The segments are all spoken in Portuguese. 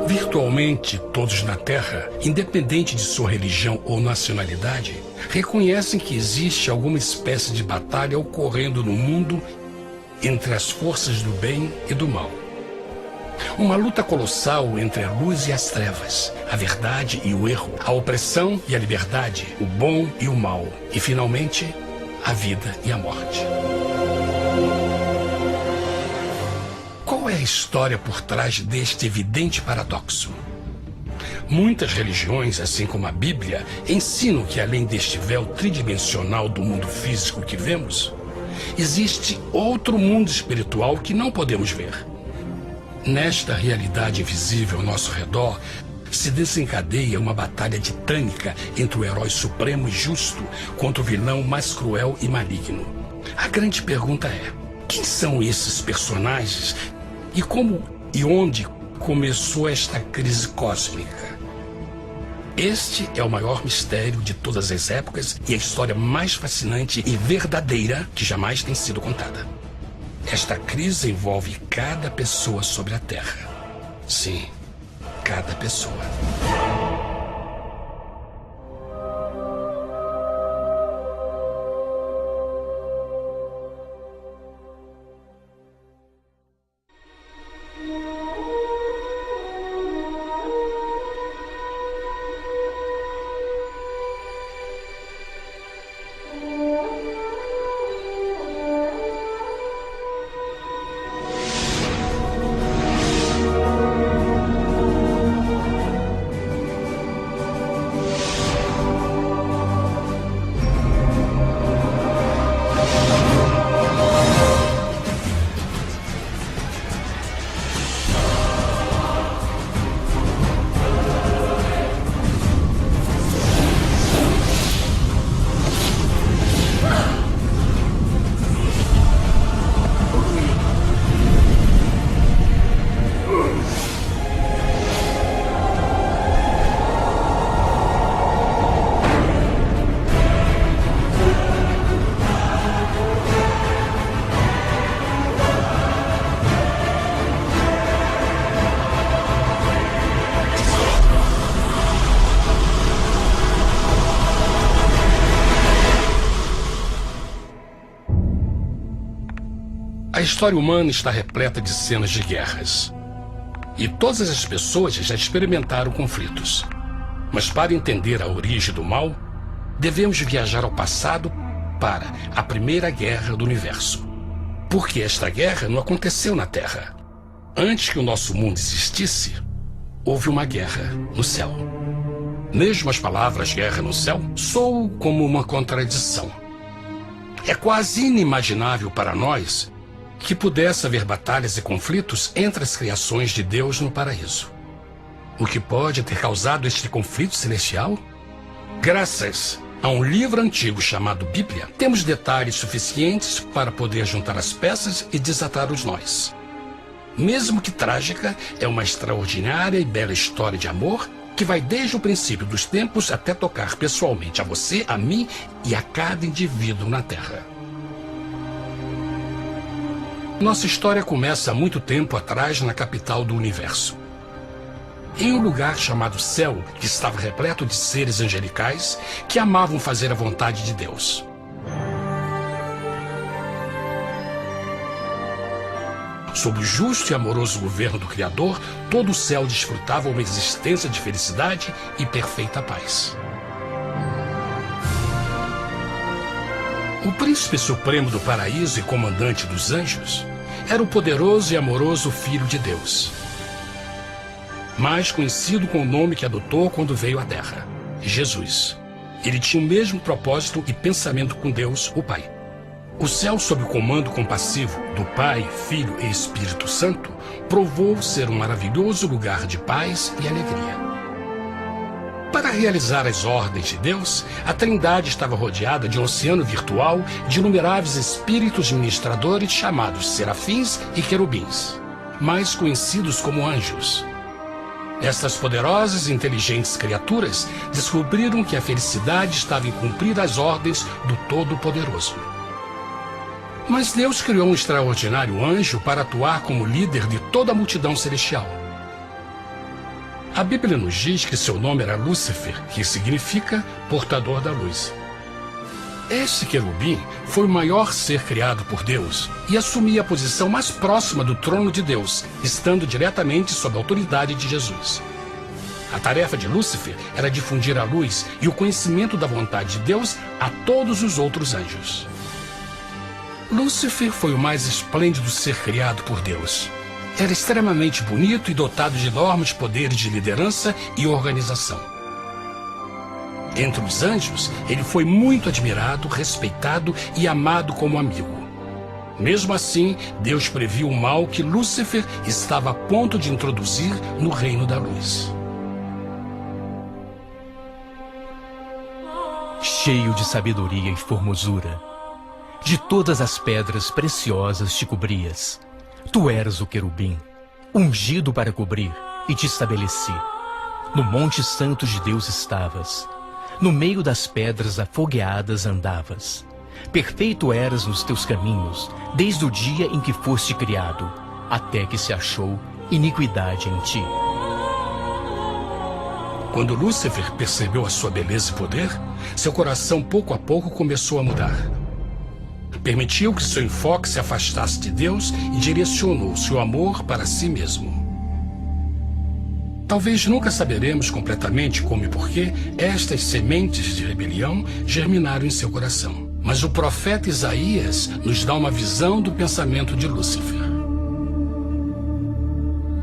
Virtualmente todos na Terra, independente de sua religião ou nacionalidade, reconhecem que existe alguma espécie de batalha ocorrendo no mundo entre as forças do bem e do mal. Uma luta colossal entre a luz e as trevas, a verdade e o erro, a opressão e a liberdade, o bom e o mal, e finalmente, a vida e a morte. Qual é a história por trás deste evidente paradoxo? Muitas religiões, assim como a Bíblia, ensinam que além deste véu tridimensional do mundo físico que vemos, existe outro mundo espiritual que não podemos ver. Nesta realidade invisível ao nosso redor, se desencadeia uma batalha titânica entre o herói supremo e justo contra o vilão mais cruel e maligno. A grande pergunta é: quem são esses personagens e como e onde começou esta crise cósmica? Este é o maior mistério de todas as épocas e a história mais fascinante e verdadeira que jamais tem sido contada. Esta crise envolve cada pessoa sobre a Terra. Sim, cada pessoa. A história humana está repleta de cenas de guerras. E todas as pessoas já experimentaram conflitos. Mas para entender a origem do mal, devemos viajar ao passado para a Primeira Guerra do Universo. Porque esta guerra não aconteceu na Terra. Antes que o nosso mundo existisse, houve uma guerra no céu. Mesmo as palavras guerra no céu soam como uma contradição. É quase inimaginável para nós que pudesse haver batalhas e conflitos entre as criações de Deus no paraíso. O que pode ter causado este conflito celestial? Graças a um livro antigo chamado Bíblia, temos detalhes suficientes para poder juntar as peças e desatar os nós. Mesmo que trágica, é uma extraordinária e bela história de amor que vai desde o princípio dos tempos até tocar pessoalmente a você, a mim e a cada indivíduo na Terra. Nossa história começa há muito tempo atrás na capital do universo. Em um lugar chamado Céu, que estava repleto de seres angelicais que amavam fazer a vontade de Deus. Sob o justo e amoroso governo do Criador, todo o céu desfrutava uma existência de felicidade e perfeita paz. O príncipe supremo do paraíso e comandante dos anjos era o poderoso e amoroso Filho de Deus, mais conhecido com o nome que adotou quando veio à Terra, Jesus. Ele tinha o mesmo propósito e pensamento com Deus, o Pai. O céu, sob o comando compassivo do Pai, Filho e Espírito Santo, provou ser um maravilhoso lugar de paz e alegria. Para realizar as ordens de Deus, a Trindade estava rodeada de um oceano virtual de inumeráveis espíritos ministradores chamados serafins e querubins, mais conhecidos como anjos. Estas poderosas e inteligentes criaturas descobriram que a felicidade estava em cumprir as ordens do Todo-Poderoso. Mas Deus criou um extraordinário anjo para atuar como líder de toda a multidão celestial. A Bíblia nos diz que seu nome era Lúcifer, que significa portador da luz. Este querubim foi o maior ser criado por Deus e assumia a posição mais próxima do trono de Deus, estando diretamente sob a autoridade de Jesus. A tarefa de Lúcifer era difundir a luz e o conhecimento da vontade de Deus a todos os outros anjos. Lúcifer foi o mais esplêndido ser criado por Deus. Era extremamente bonito e dotado de enormes poderes de liderança e organização. Entre os anjos, ele foi muito admirado, respeitado e amado como amigo. Mesmo assim, Deus previu o mal que Lúcifer estava a ponto de introduzir no reino da luz. Cheio de sabedoria e formosura, de todas as pedras preciosas te cobrias. Tu eras o querubim, ungido para cobrir, e te estabeleci. No monte santo de Deus estavas. No meio das pedras afogueadas andavas. Perfeito eras nos teus caminhos, desde o dia em que foste criado, até que se achou iniquidade em ti. Quando Lúcifer percebeu a sua beleza e poder, seu coração pouco a pouco começou a mudar. Permitiu que seu enfoque se afastasse de Deus e direcionou seu amor para si mesmo. Talvez nunca saberemos completamente como e porquê estas sementes de rebelião germinaram em seu coração. Mas o profeta Isaías nos dá uma visão do pensamento de Lúcifer.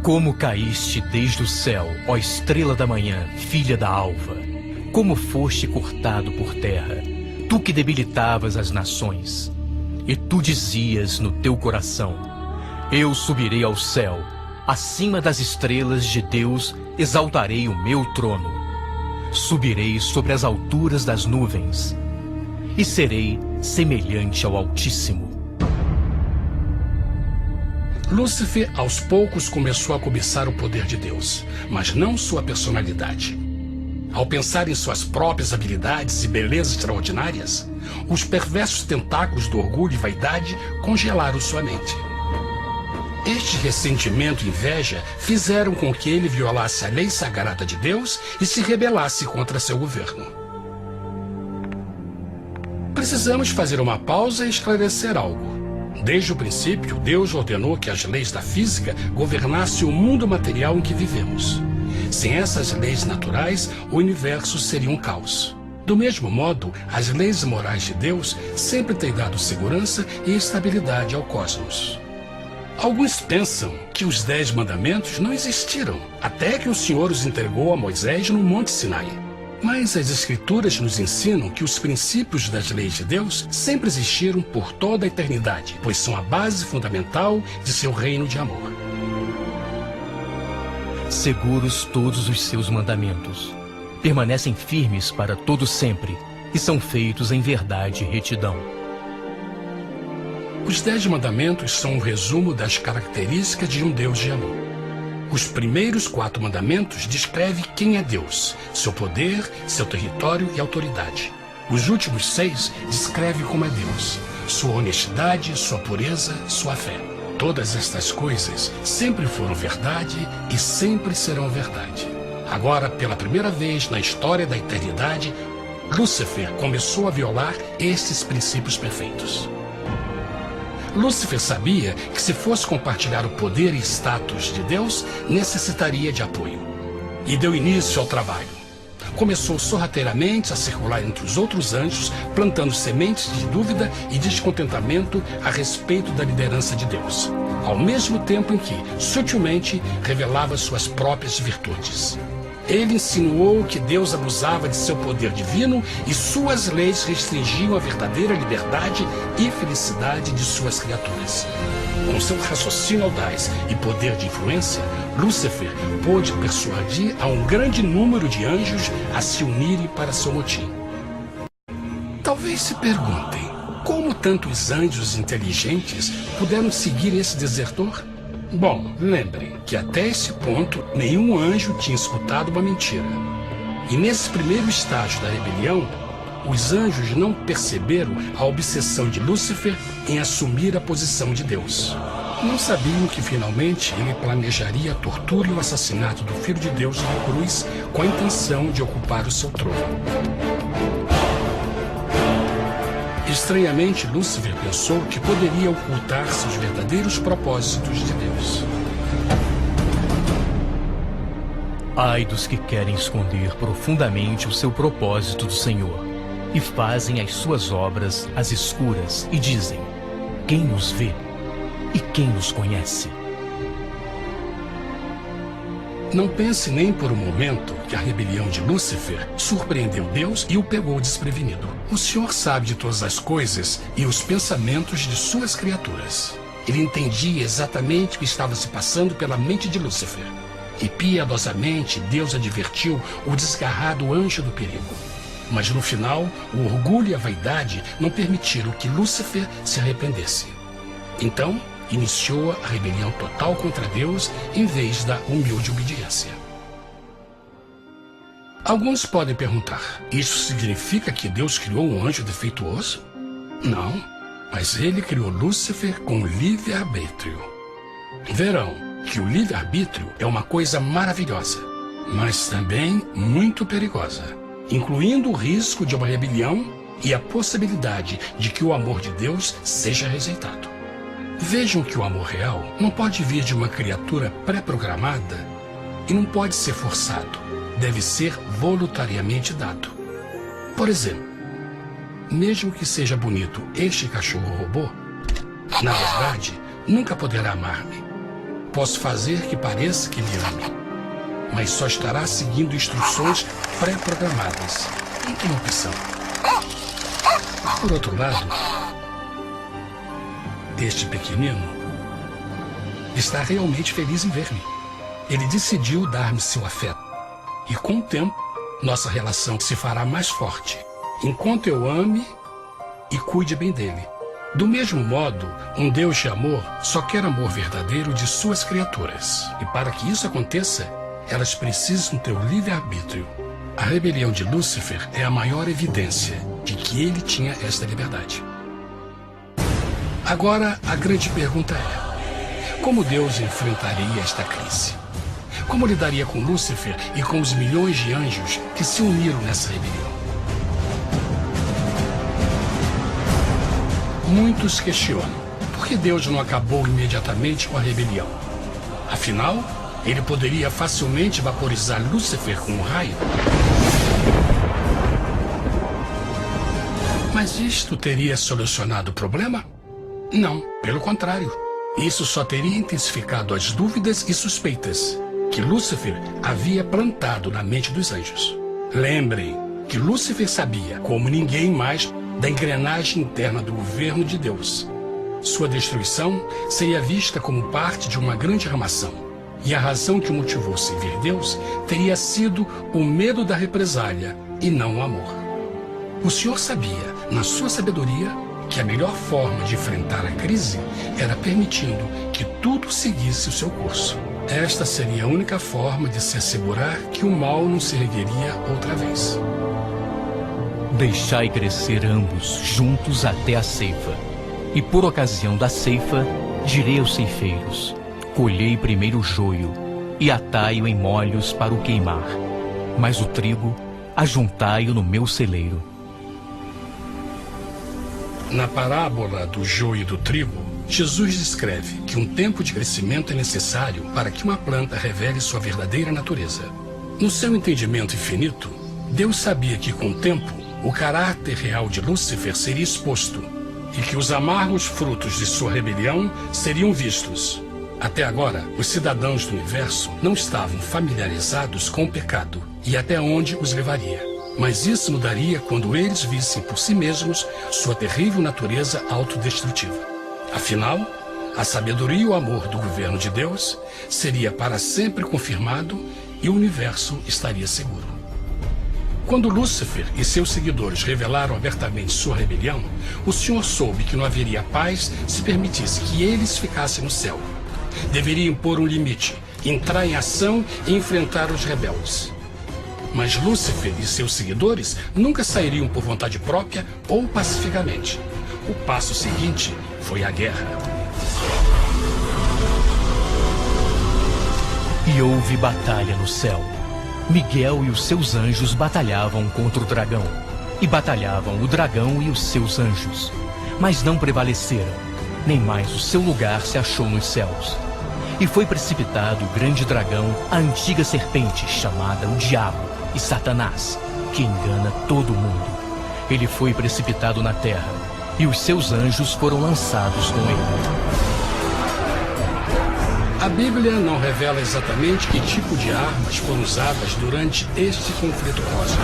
Como caíste desde o céu, ó estrela da manhã, filha da alva! Como foste cortado por terra, tu que debilitavas as nações! E tu dizias no teu coração: eu subirei ao céu, acima das estrelas de Deus exaltarei o meu trono. Subirei sobre as alturas das nuvens e serei semelhante ao Altíssimo. Lúcifer, aos poucos, começou a cobiçar o poder de Deus, mas não sua personalidade. Ao pensar em suas próprias habilidades e belezas extraordinárias, os perversos tentáculos do orgulho e vaidade congelaram sua mente. Este ressentimento e inveja fizeram com que ele violasse a lei sagrada de Deus e se rebelasse contra seu governo. Precisamos fazer uma pausa e esclarecer algo. Desde o princípio, Deus ordenou que as leis da física governassem o mundo material em que vivemos. Sem essas leis naturais, o universo seria um caos. Do mesmo modo, as leis morais de Deus sempre têm dado segurança e estabilidade ao cosmos. Alguns pensam que os 10 mandamentos não existiram, até que o Senhor os entregou a Moisés no Monte Sinai. Mas as Escrituras nos ensinam que os princípios das leis de Deus sempre existiram por toda a eternidade, pois são a base fundamental de seu reino de amor. Seguros todos os seus mandamentos, permanecem firmes para todo sempre e são feitos em verdade e retidão. Os 10 mandamentos são um resumo das características de um Deus de amor. Os primeiros 4 mandamentos descrevem quem é Deus, seu poder, seu território e autoridade. Os últimos 6 descrevem como é Deus, sua honestidade, sua pureza, sua fé. Todas estas coisas sempre foram verdade e sempre serão verdade. Agora, pela primeira vez na história da eternidade, Lúcifer começou a violar estes princípios perfeitos. Lúcifer sabia que se fosse compartilhar o poder e status de Deus, necessitaria de apoio. E deu início ao trabalho. Começou sorrateiramente a circular entre os outros anjos, plantando sementes de dúvida e descontentamento a respeito da liderança de Deus, ao mesmo tempo em que, sutilmente, revelava suas próprias virtudes. Ele insinuou que Deus abusava de seu poder divino e suas leis restringiam a verdadeira liberdade e felicidade de suas criaturas. Com seu raciocínio audaz e poder de influência, Lúcifer pôde persuadir a um grande número de anjos a se unirem para seu motim. Talvez se perguntem, como tantos anjos inteligentes puderam seguir esse desertor? Bom, lembrem que até esse ponto nenhum anjo tinha escutado uma mentira. E nesse primeiro estágio da rebelião, os anjos não perceberam a obsessão de Lúcifer em assumir a posição de Deus. Não sabiam que finalmente ele planejaria a tortura e o assassinato do Filho de Deus na cruz com a intenção de ocupar o seu trono. Estranhamente, Lúcifer pensou que poderia ocultar seus verdadeiros propósitos de Deus. Ai dos que querem esconder profundamente o seu propósito do Senhor e fazem as suas obras às escuras e dizem: quem nos vê e quem nos conhece? Não pense nem por um momento que a rebelião de Lúcifer surpreendeu Deus e o pegou desprevenido. O Senhor sabe de todas as coisas e os pensamentos de suas criaturas. Ele entendia exatamente o que estava se passando pela mente de Lúcifer. E piedosamente Deus advertiu o desgarrado anjo do perigo. Mas no final, o orgulho e a vaidade não permitiram que Lúcifer se arrependesse. Então, iniciou a rebelião total contra Deus em vez da humilde obediência. Alguns podem perguntar: isso significa que Deus criou um anjo defeituoso? Não, mas ele criou Lúcifer com livre-arbítrio. Verão que o livre-arbítrio é uma coisa maravilhosa, mas também muito perigosa, incluindo o risco de uma rebelião e a possibilidade de que o amor de Deus seja rejeitado. Vejam que o amor real não pode vir de uma criatura pré-programada e não pode ser forçado, deve ser voluntariamente dado. Por exemplo, mesmo que seja bonito este cachorro robô, na verdade, nunca poderá amar-me. Posso fazer que pareça que me ame, mas só estará seguindo instruções pré-programadas. Não tem opção. Por outro lado, este pequenino está realmente feliz em ver-me. Ele decidiu dar-me seu afeto. E com o tempo, nossa relação se fará mais forte, enquanto eu ame e cuide bem dele. Do mesmo modo, um Deus de amor só quer amor verdadeiro de suas criaturas. E para que isso aconteça, elas precisam ter o livre-arbítrio. A rebelião de Lúcifer é a maior evidência de que ele tinha esta liberdade. Agora, a grande pergunta é: como Deus enfrentaria esta crise? Como lidaria com Lúcifer e com os milhões de anjos que se uniram nessa rebelião? Muitos questionam por que Deus não acabou imediatamente com a rebelião. Afinal, ele poderia facilmente vaporizar Lúcifer com um raio. Mas isto teria solucionado o problema? Não, pelo contrário. Isso só teria intensificado as dúvidas e suspeitas que Lúcifer havia plantado na mente dos anjos. Lembrem que Lúcifer sabia, como ninguém mais, da engrenagem interna do governo de Deus. Sua destruição seria vista como parte de uma grande armação, e a razão que o motivou a servir Deus teria sido o medo da represália e não o amor. O Senhor sabia, na sua sabedoria, que a melhor forma de enfrentar a crise era permitindo que tudo seguisse o seu curso. Esta seria a única forma de se assegurar que o mal não se ergueria outra vez. Deixai crescer ambos juntos até a ceifa. E por ocasião da ceifa, direi aos ceifeiros: colhei primeiro o joio e atai-o em molhos para o queimar, mas o trigo ajuntai-o no meu celeiro. Na parábola do joio e do trigo, Jesus descreve que um tempo de crescimento é necessário para que uma planta revele sua verdadeira natureza. No seu entendimento infinito, Deus sabia que com o tempo, o caráter real de Lúcifer seria exposto e que os amargos frutos de sua rebelião seriam vistos. Até agora, os cidadãos do universo não estavam familiarizados com o pecado e até onde os levaria. Mas isso mudaria quando eles vissem por si mesmos sua terrível natureza autodestrutiva. Afinal, a sabedoria e o amor do governo de Deus seria para sempre confirmado e o universo estaria seguro. Quando Lúcifer e seus seguidores revelaram abertamente sua rebelião, o Senhor soube que não haveria paz se permitisse que eles ficassem no céu. Deveria impor um limite, entrar em ação e enfrentar os rebeldes. Mas Lúcifer e seus seguidores nunca sairiam por vontade própria ou pacificamente. O passo seguinte foi a guerra. houve batalha no céu. Miguel e os seus anjos batalhavam contra o dragão. E batalhavam o dragão e os seus anjos. Mas não prevaleceram, nem mais o seu lugar se achou nos céus. E foi precipitado o grande dragão, a antiga serpente, chamada o Diabo e Satanás, que engana todo mundo. Ele foi precipitado na terra, e os seus anjos foram lançados com ele. A Bíblia não revela exatamente que tipo de armas foram usadas durante este conflito cósmico.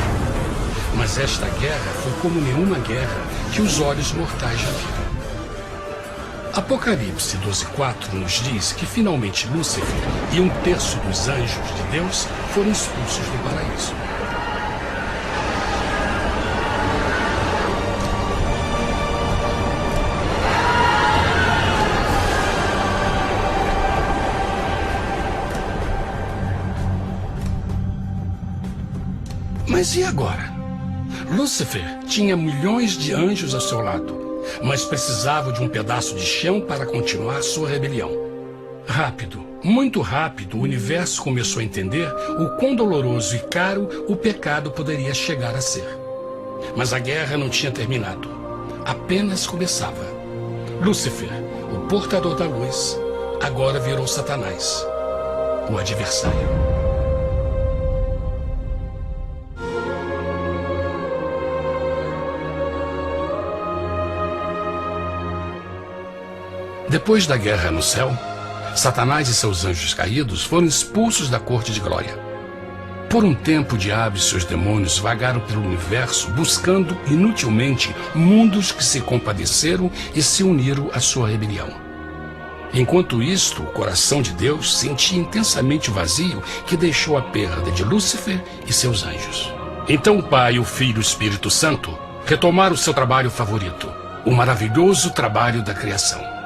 Mas esta guerra foi como nenhuma guerra que os olhos mortais já viram. Apocalipse 12:4 nos diz que finalmente Lúcifer e 1/3 dos anjos de Deus foram expulsos do paraíso. Mas e agora? Lúcifer tinha milhões de anjos ao seu lado, mas precisava de um pedaço de chão para continuar sua rebelião. Rápido, muito rápido, o universo começou a entender o quão doloroso e caro o pecado poderia chegar a ser. Mas a guerra não tinha terminado, apenas começava. Lúcifer, o portador da luz, agora virou Satanás, o adversário. Depois da guerra no céu, Satanás e seus anjos caídos foram expulsos da corte de glória. Por um tempo, o diabo e seus demônios vagaram pelo universo buscando inutilmente mundos que se compadeceram e se uniram à sua rebelião. Enquanto isto, o coração de Deus sentia intensamente o vazio que deixou a perda de Lúcifer e seus anjos. Então o Pai, o Filho e o Espírito Santo retomaram seu trabalho favorito, o maravilhoso trabalho da criação.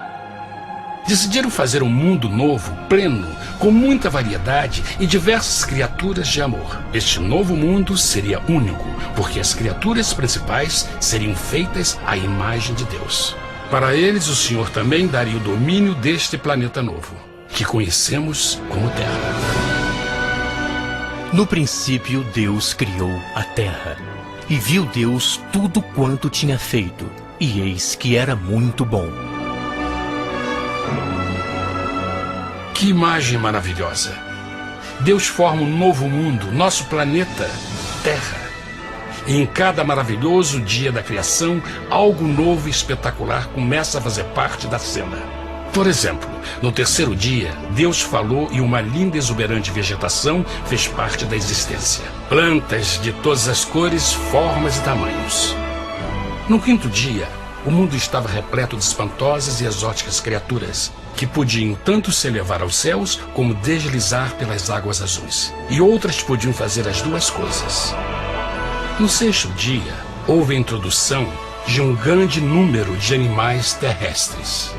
Decidiram fazer um mundo novo, pleno, com muita variedade e diversas criaturas de amor. Este novo mundo seria único, porque as criaturas principais seriam feitas à imagem de Deus. Para eles, o Senhor também daria o domínio deste planeta novo, que conhecemos como Terra. No princípio, Deus criou a terra. E viu Deus tudo quanto tinha feito, e eis que era muito bom. Que imagem maravilhosa! Deus forma um novo mundo, nosso planeta, Terra. E em cada maravilhoso dia da criação, algo novo e espetacular começa a fazer parte da cena. Por exemplo, no terceiro dia, Deus falou e uma linda e exuberante vegetação fez parte da existência. Plantas de todas as cores, formas e tamanhos. No quinto dia, o mundo estava repleto de espantosas e exóticas criaturas, que podiam tanto se elevar aos céus como deslizar pelas águas azuis. E outras podiam fazer as duas coisas. No sexto dia, houve a introdução de um grande número de animais terrestres.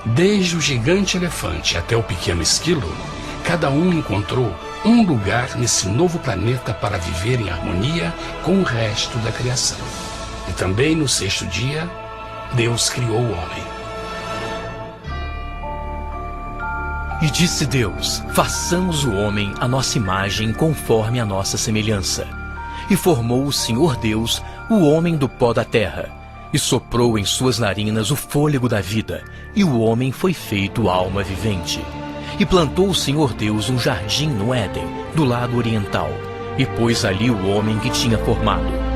Desde o gigante elefante até o pequeno esquilo, cada um encontrou um lugar nesse novo planeta para viver em harmonia com o resto da criação. E também no sexto dia, Deus criou o homem. E disse Deus: façamos o homem à nossa imagem conforme a nossa semelhança. E formou o Senhor Deus o homem do pó da terra, e soprou em suas narinas o fôlego da vida, e o homem foi feito alma vivente. E plantou o Senhor Deus um jardim no Éden, do lado oriental, e pôs ali o homem que tinha formado.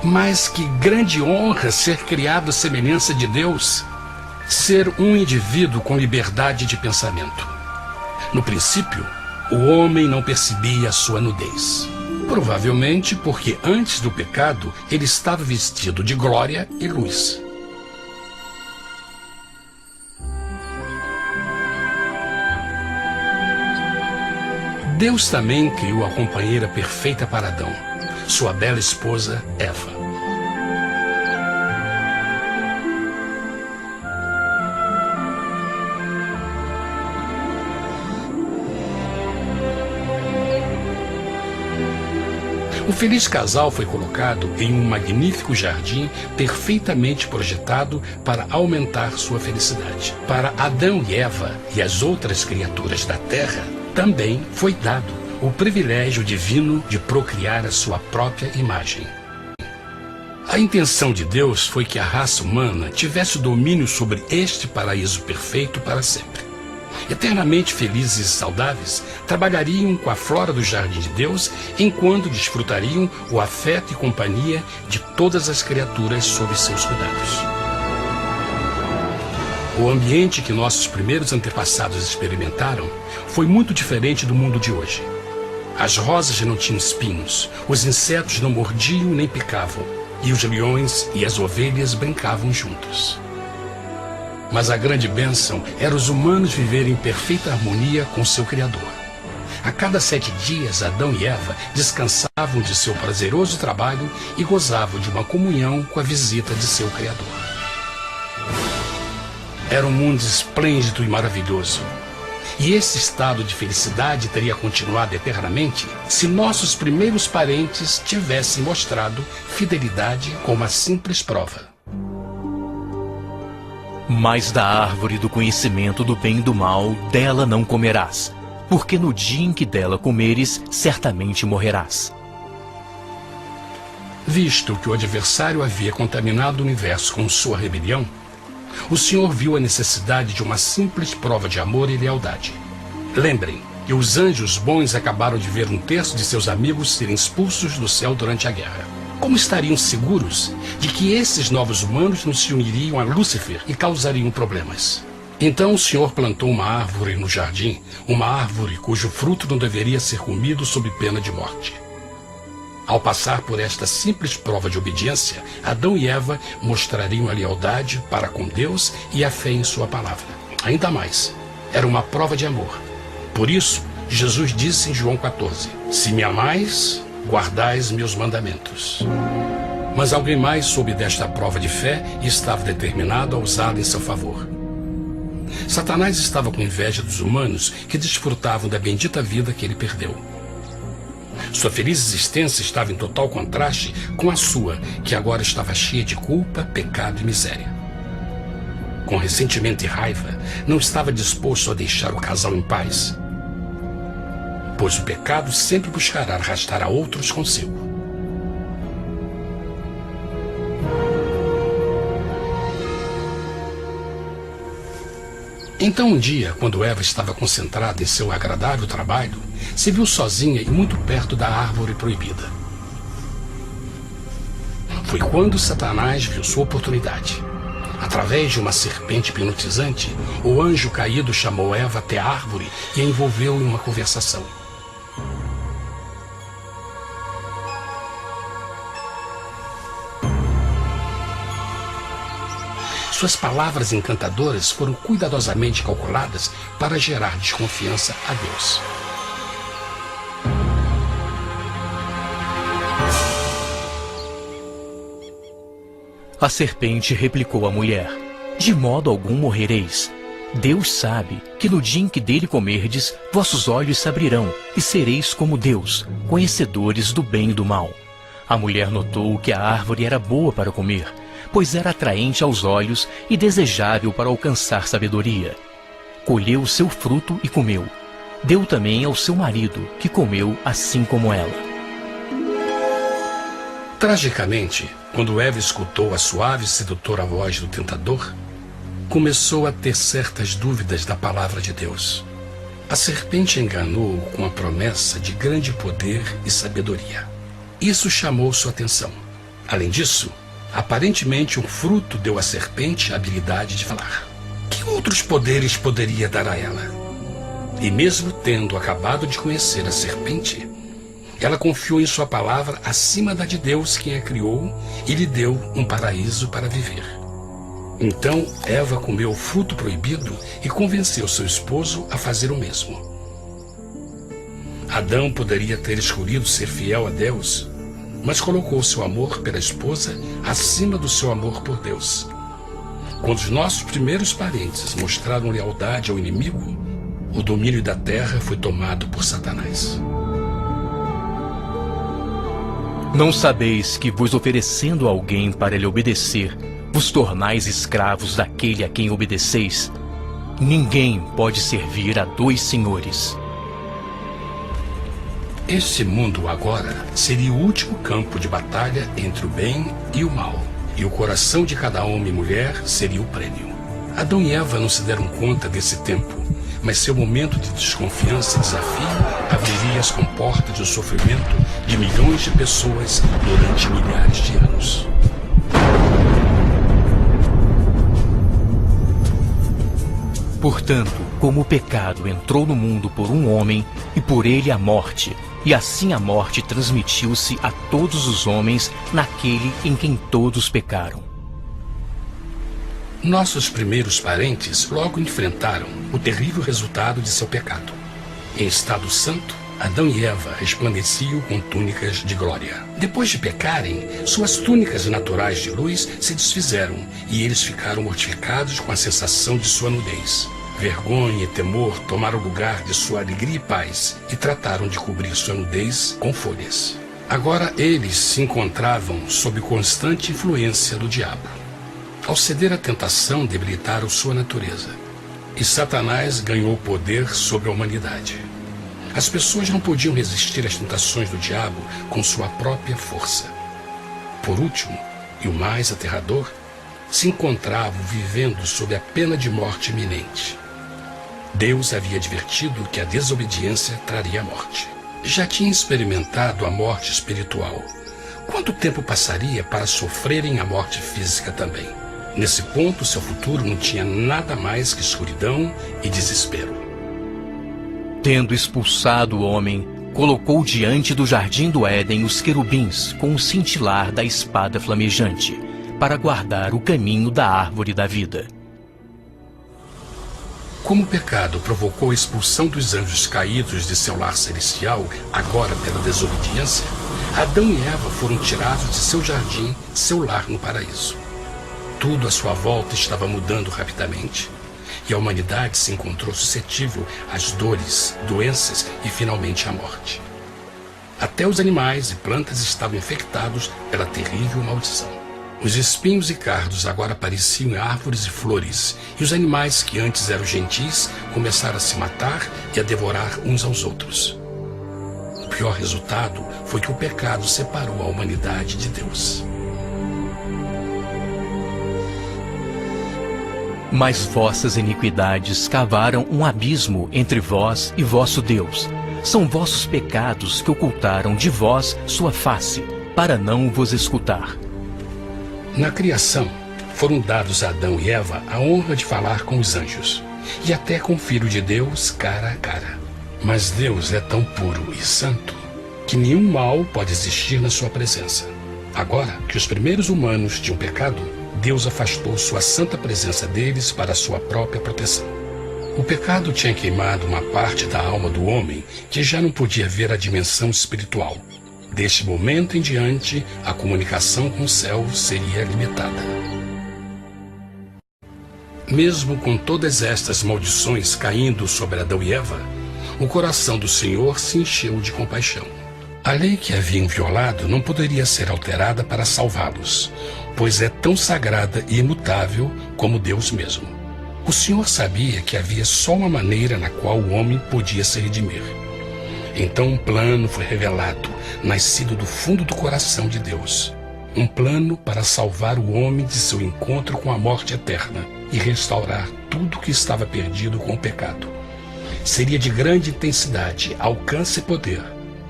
Mas que grande honra ser criado à semelhança de Deus, ser um indivíduo com liberdade de pensamento. No princípio, o homem não percebia a sua nudez. Provavelmente porque antes do pecado ele estava vestido de glória e luz. Deus também criou a companheira perfeita para Adão, sua bela esposa Eva. O feliz casal foi colocado em um magnífico jardim perfeitamente projetado para aumentar sua felicidade. Para Adão e Eva e as outras criaturas da terra, também foi dado o privilégio divino de procriar a sua própria imagem. A intenção de Deus foi que a raça humana tivesse domínio sobre este paraíso perfeito para sempre. Eternamente felizes e saudáveis, trabalhariam com a flora do jardim de Deus, enquanto desfrutariam o afeto e companhia de todas as criaturas sob seus cuidados. O ambiente que nossos primeiros antepassados experimentaram foi muito diferente do mundo de hoje. As rosas não tinham espinhos, os insetos não mordiam nem picavam, e os leões e as ovelhas brincavam juntos. Mas a grande bênção era os humanos viverem em perfeita harmonia com seu Criador. A cada 7 dias, Adão e Eva descansavam de seu prazeroso trabalho e gozavam de uma comunhão com a visita de seu Criador. Era um mundo esplêndido e maravilhoso. E esse estado de felicidade teria continuado eternamente se nossos primeiros parentes tivessem mostrado fidelidade com uma simples prova. Mas da árvore do conhecimento do bem e do mal, dela não comerás, porque no dia em que dela comeres, certamente morrerás. Visto que o adversário havia contaminado o universo com sua rebelião, o Senhor viu a necessidade de uma simples prova de amor e lealdade. Lembrem que os anjos bons acabaram de ver 1/3 de seus amigos serem expulsos do céu durante a guerra. Como estariam seguros de que esses novos humanos não se uniriam a Lúcifer e causariam problemas? Então o Senhor plantou uma árvore no jardim, uma árvore cujo fruto não deveria ser comido sob pena de morte. Ao passar por esta simples prova de obediência, Adão e Eva mostrariam a lealdade para com Deus e a fé em sua palavra. Ainda mais, era uma prova de amor. Por isso, Jesus disse em João 14, se me amais, guardais meus mandamentos. Mas alguém mais soube desta prova de fé e estava determinado a usá-la em seu favor. Satanás estava com inveja dos humanos que desfrutavam da bendita vida que ele perdeu. Sua feliz existência estava em total contraste com a sua, que agora estava cheia de culpa, pecado e miséria. Com ressentimento e raiva, não estava disposto a deixar o casal em paz, pois o pecado sempre buscará arrastar a outros consigo. Então um dia, quando Eva estava concentrada em seu agradável trabalho, se viu sozinha e muito perto da árvore proibida. Foi quando Satanás viu sua oportunidade. Através de uma serpente hipnotizante, o anjo caído chamou Eva até a árvore e a envolveu em uma conversação. Suas palavras encantadoras foram cuidadosamente calculadas para gerar desconfiança a Deus. A serpente replicou à mulher, de modo algum morrereis. Deus sabe que no dia em que dele comerdes, vossos olhos se abrirão e sereis como Deus, conhecedores do bem e do mal. A mulher notou que a árvore era boa para comer, pois era atraente aos olhos e desejável para alcançar sabedoria. Colheu o seu fruto e comeu. Deu também ao seu marido, que comeu assim como ela. Tragicamente, quando Eva escutou a suave e sedutora voz do tentador, começou a ter certas dúvidas da palavra de Deus. A serpente enganou-o com a promessa de grande poder e sabedoria. Isso chamou sua atenção. Além disso, aparentemente o fruto deu à serpente a habilidade de falar. Que outros poderes poderia dar a ela? E mesmo tendo acabado de conhecer a serpente, ela confiou em sua palavra acima da de Deus, quem a criou, e lhe deu um paraíso para viver. Então Eva comeu o fruto proibido e convenceu seu esposo a fazer o mesmo. Adão poderia ter escolhido ser fiel a Deus, mas colocou seu amor pela esposa acima do seu amor por Deus. Quando os nossos primeiros parentes mostraram lealdade ao inimigo, o domínio da terra foi tomado por Satanás. Não sabeis que, vos oferecendo a alguém para lhe obedecer, vos tornais escravos daquele a quem obedeceis? Ninguém pode servir a dois senhores. Este mundo agora seria o último campo de batalha entre o bem e o mal, e o coração de cada homem e mulher seria o prêmio. Adão e Eva não se deram conta desse tempo, mas seu momento de desconfiança e desafio abriria as comportas do sofrimento de milhões de pessoas durante milhares de anos. Portanto, como o pecado entrou no mundo por um homem, e por ele a morte, e assim a morte transmitiu-se a todos os homens naquele em quem todos pecaram. Nossos primeiros parentes logo enfrentaram o terrível resultado de seu pecado. Em estado santo, Adão e Eva resplandeciam com túnicas de glória. Depois de pecarem, suas túnicas naturais de luz se desfizeram e eles ficaram mortificados com a sensação de sua nudez. Vergonha e temor tomaram o lugar de sua alegria e paz e trataram de cobrir sua nudez com folhas. Agora eles se encontravam sob constante influência do diabo. Ao ceder à tentação, debilitaram sua natureza, e Satanás ganhou poder sobre a humanidade. As pessoas não podiam resistir às tentações do diabo com sua própria força. Por último, e o mais aterrador, se encontravam vivendo sob a pena de morte iminente. Deus havia advertido que a desobediência traria a morte. Já tinha experimentado a morte espiritual. Quanto tempo passaria para sofrerem a morte física também? Nesse ponto, seu futuro não tinha nada mais que escuridão e desespero. Tendo expulsado o homem, colocou diante do jardim do Éden os querubins com o cintilar da espada flamejante, para guardar o caminho da árvore da vida. Como o pecado provocou a expulsão dos anjos caídos de seu lar celestial, agora pela desobediência, Adão e Eva foram tirados de seu jardim, seu lar no paraíso. Tudo à sua volta estava mudando rapidamente, e a humanidade se encontrou suscetível às dores, doenças e finalmente à morte. Até os animais e plantas estavam infectados pela terrível maldição. Os espinhos e cardos agora pareciam árvores e flores, e os animais que antes eram gentis começaram a se matar e a devorar uns aos outros. O pior resultado foi que o pecado separou a humanidade de Deus. Mas vossas iniquidades cavaram um abismo entre vós e vosso Deus. São vossos pecados que ocultaram de vós sua face, para não vos escutar. Na criação, foram dados a Adão e Eva a honra de falar com os anjos, e até com o Filho de Deus cara a cara. Mas Deus é tão puro e santo que nenhum mal pode existir na sua presença. Agora que os primeiros humanos tinham pecado, Deus afastou sua santa presença deles para a sua própria proteção. O pecado tinha queimado uma parte da alma do homem que já não podia ver a dimensão espiritual. Deste momento em diante, a comunicação com o céu seria limitada. Mesmo com todas estas maldições caindo sobre Adão e Eva, o coração do Senhor se encheu de compaixão. A lei que haviam violado não poderia ser alterada para salvá-los, pois é tão sagrada e imutável como Deus mesmo. O Senhor sabia que havia só uma maneira na qual o homem podia se redimir. Então um plano foi revelado, nascido do fundo do coração de Deus. Um plano para salvar o homem de seu encontro com a morte eterna e restaurar tudo que estava perdido com o pecado. Seria de grande intensidade, alcance e poder,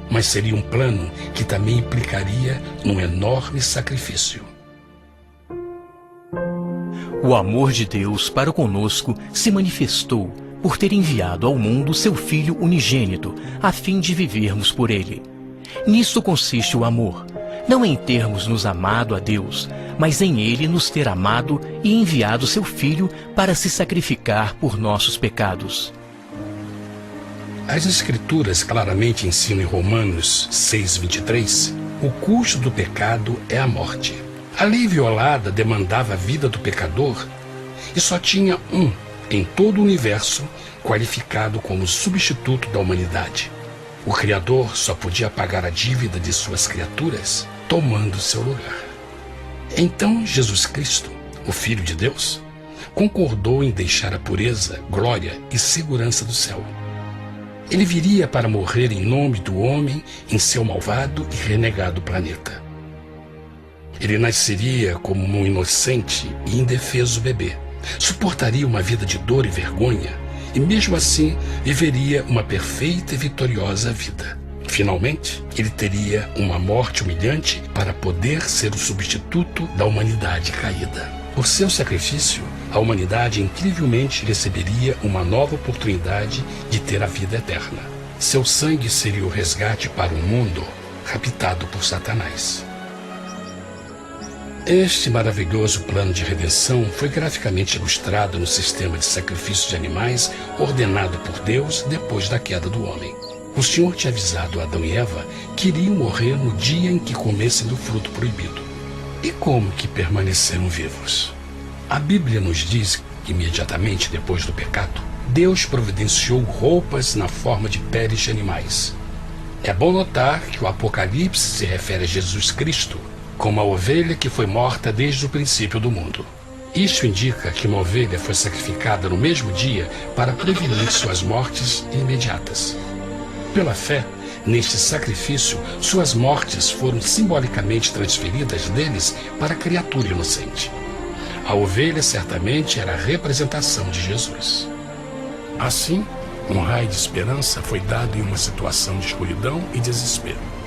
mas seria um plano que também implicaria num enorme sacrifício. O amor de Deus para conosco se manifestou por ter enviado ao mundo seu Filho unigênito, a fim de vivermos por ele. Nisto consiste o amor, não em termos nos amado a Deus, mas em ele nos ter amado e enviado seu Filho para se sacrificar por nossos pecados. As Escrituras claramente ensinam em Romanos 6:23, o custo do pecado é a morte. A lei violada demandava a vida do pecador e só tinha um em todo o universo qualificado como substituto da humanidade. O Criador só podia pagar a dívida de suas criaturas tomando seu lugar. Então Jesus Cristo, o Filho de Deus, concordou em deixar a pureza, glória e segurança do céu. Ele viria para morrer em nome do homem em seu malvado e renegado planeta. Ele nasceria como um inocente e indefeso bebê, suportaria uma vida de dor e vergonha e mesmo assim viveria uma perfeita e vitoriosa vida. Finalmente, ele teria uma morte humilhante para poder ser o substituto da humanidade caída. Por seu sacrifício, a humanidade incrivelmente receberia uma nova oportunidade de ter a vida eterna. Seu sangue seria o resgate para um mundo raptado por Satanás. Este maravilhoso plano de redenção foi graficamente ilustrado no sistema de sacrifício de animais ordenado por Deus depois da queda do homem. O Senhor tinha avisado Adão e Eva que iriam morrer no dia em que comessem do fruto proibido. E como que permaneceram vivos? A Bíblia nos diz que imediatamente depois do pecado, Deus providenciou roupas na forma de peles de animais. É bom notar que o Apocalipse se refere a Jesus Cristo como a ovelha que foi morta desde o princípio do mundo. Isso indica que uma ovelha foi sacrificada no mesmo dia para prevenir suas mortes imediatas. Pela fé, neste sacrifício, suas mortes foram simbolicamente transferidas deles para a criatura inocente. A ovelha certamente era a representação de Jesus. Assim, um raio de esperança foi dado em uma situação de escuridão e desespero.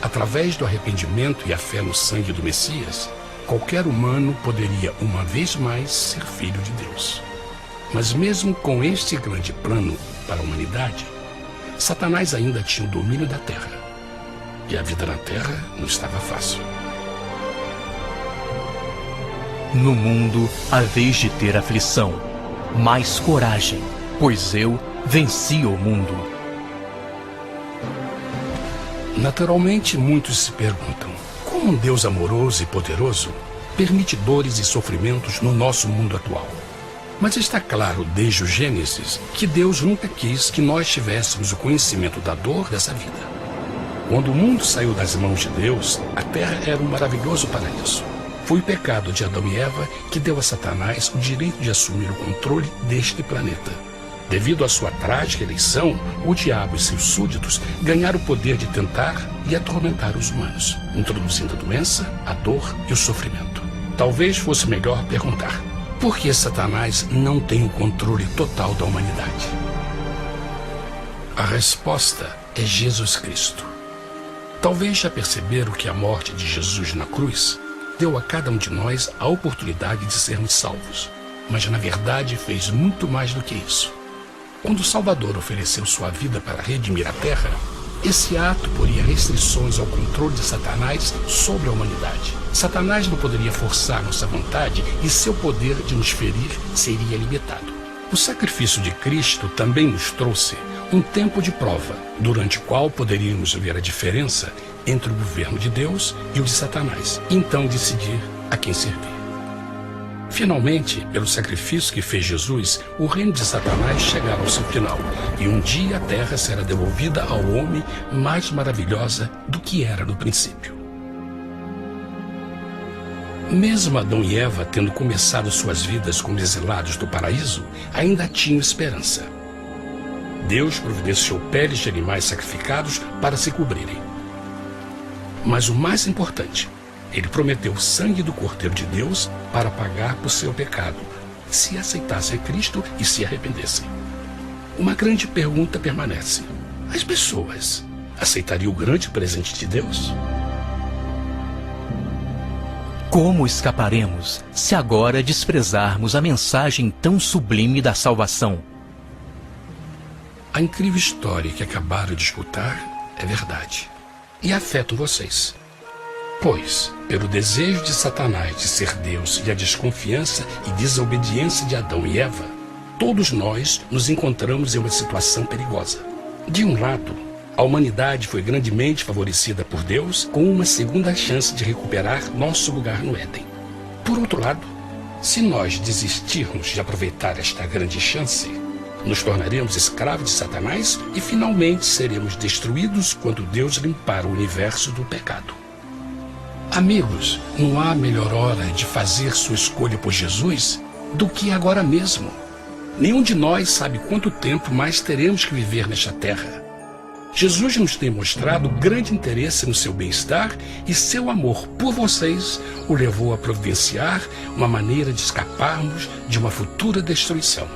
Através do arrependimento e a fé no sangue do Messias, qualquer humano poderia uma vez mais ser filho de Deus. Mas mesmo com este grande plano para a humanidade, Satanás ainda tinha o domínio da terra. E a vida na terra não estava fácil. No mundo haveis de ter aflição, mas coragem, pois eu venci o mundo. Naturalmente, muitos se perguntam, como um Deus amoroso e poderoso permite dores e sofrimentos no nosso mundo atual? Mas está claro desde o Gênesis que Deus nunca quis que nós tivéssemos o conhecimento da dor dessa vida. Quando o mundo saiu das mãos de Deus, a terra era um maravilhoso paraíso. Foi o pecado de Adão e Eva que deu a Satanás o direito de assumir o controle deste planeta. Devido à sua trágica eleição, o diabo e seus súditos ganharam o poder de tentar e atormentar os humanos, introduzindo a doença, a dor e o sofrimento. Talvez fosse melhor perguntar: por que Satanás não tem o controle total da humanidade? A resposta é Jesus Cristo. Talvez já perceberam que a morte de Jesus na cruz deu a cada um de nós a oportunidade de sermos salvos, mas na verdade fez muito mais do que isso. Quando o Salvador ofereceu sua vida para redimir a terra, esse ato poria restrições ao controle de Satanás sobre a humanidade. Satanás não poderia forçar nossa vontade e seu poder de nos ferir seria limitado. O sacrifício de Cristo também nos trouxe um tempo de prova, durante o qual poderíamos ver a diferença entre o governo de Deus e o de Satanás, e então decidir a quem servir. Finalmente, pelo sacrifício que fez Jesus, o reino de Satanás chegará ao seu final, e um dia a terra será devolvida ao homem mais maravilhosa do que era no princípio. Mesmo Adão e Eva tendo começado suas vidas como exilados do paraíso, ainda tinham esperança. Deus providenciou peles de animais sacrificados para se cobrirem. Mas o mais importante, ele prometeu o sangue do Cordeiro de Deus para pagar por seu pecado, se aceitassem Cristo e se arrependessem. Uma grande pergunta permanece: as pessoas aceitaria o grande presente de Deus? Como escaparemos se agora desprezarmos a mensagem tão sublime da salvação? A incrível história que acabaram de escutar é verdade e afeta vocês. Pois, pelo desejo de Satanás de ser Deus e a desconfiança e desobediência de Adão e Eva, todos nós nos encontramos em uma situação perigosa. De um lado, a humanidade foi grandemente favorecida por Deus com uma segunda chance de recuperar nosso lugar no Éden. Por outro lado, se nós desistirmos de aproveitar esta grande chance, nos tornaremos escravos de Satanás e finalmente seremos destruídos quando Deus limpar o universo do pecado. Amigos, não há melhor hora de fazer sua escolha por Jesus do que agora mesmo. Nenhum de nós sabe quanto tempo mais teremos que viver nesta terra. Jesus nos tem mostrado grande interesse no seu bem-estar e seu amor por vocês o levou a providenciar uma maneira de escaparmos de uma futura destruição.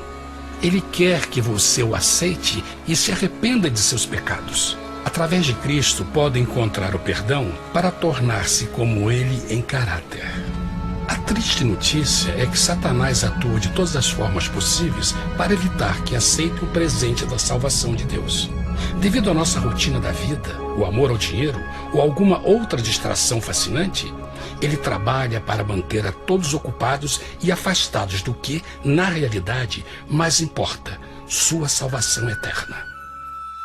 Ele quer que você o aceite e se arrependa de seus pecados. Através de Cristo, pode encontrar o perdão para tornar-se como Ele em caráter. A triste notícia é que Satanás atua de todas as formas possíveis para evitar que aceite o presente da salvação de Deus. Devido à nossa rotina da vida, o amor ao dinheiro ou alguma outra distração fascinante, ele trabalha para manter a todos ocupados e afastados do que, na realidade, mais importa, sua salvação eterna.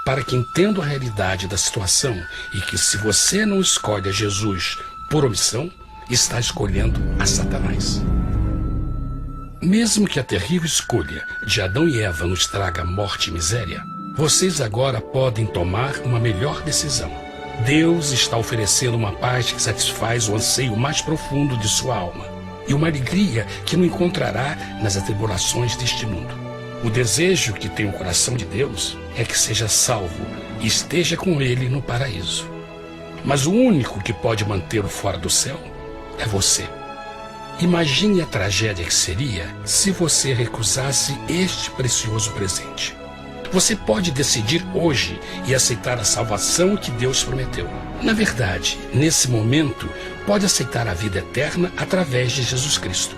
Para que entendam a realidade da situação e que se você não escolhe a Jesus por omissão, está escolhendo a Satanás. Mesmo que a terrível escolha de Adão e Eva nos traga morte e miséria, vocês agora podem tomar uma melhor decisão. Deus está oferecendo uma paz que satisfaz o anseio mais profundo de sua alma e uma alegria que não encontrará nas atribulações deste mundo. O desejo que tem o coração de Deus é que seja salvo e esteja com Ele no paraíso. Mas o único que pode mantê-lo fora do céu é você. Imagine a tragédia que seria se você recusasse este precioso presente. Você pode decidir hoje e aceitar a salvação que Deus prometeu. Na verdade, nesse momento, pode aceitar a vida eterna através de Jesus Cristo.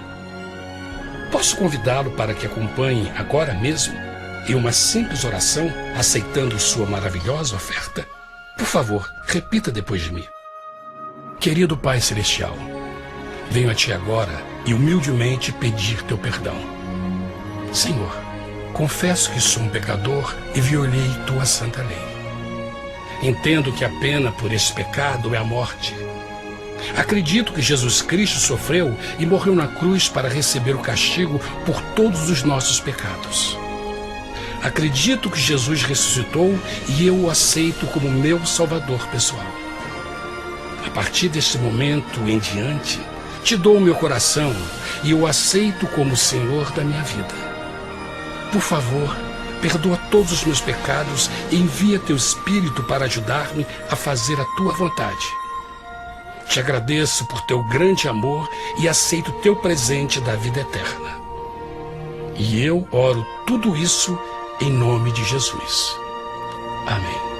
Posso convidá-lo para que acompanhe agora mesmo em uma simples oração, aceitando sua maravilhosa oferta? Por favor, repita depois de mim. Querido Pai Celestial, venho a Ti agora e humildemente pedir Teu perdão. Senhor, confesso que sou um pecador e violei Tua santa lei. Entendo que a pena por esse pecado é a morte. Acredito que Jesus Cristo sofreu e morreu na cruz para receber o castigo por todos os nossos pecados. Acredito que Jesus ressuscitou e eu o aceito como meu Salvador pessoal. A partir deste momento em diante, Te dou o meu coração e o aceito como Senhor da minha vida. Por favor, perdoa todos os meus pecados e envia Teu Espírito para ajudar-me a fazer a Tua vontade. Te agradeço por Teu grande amor e aceito Teu presente da vida eterna. E eu oro tudo isso em nome de Jesus. Amém.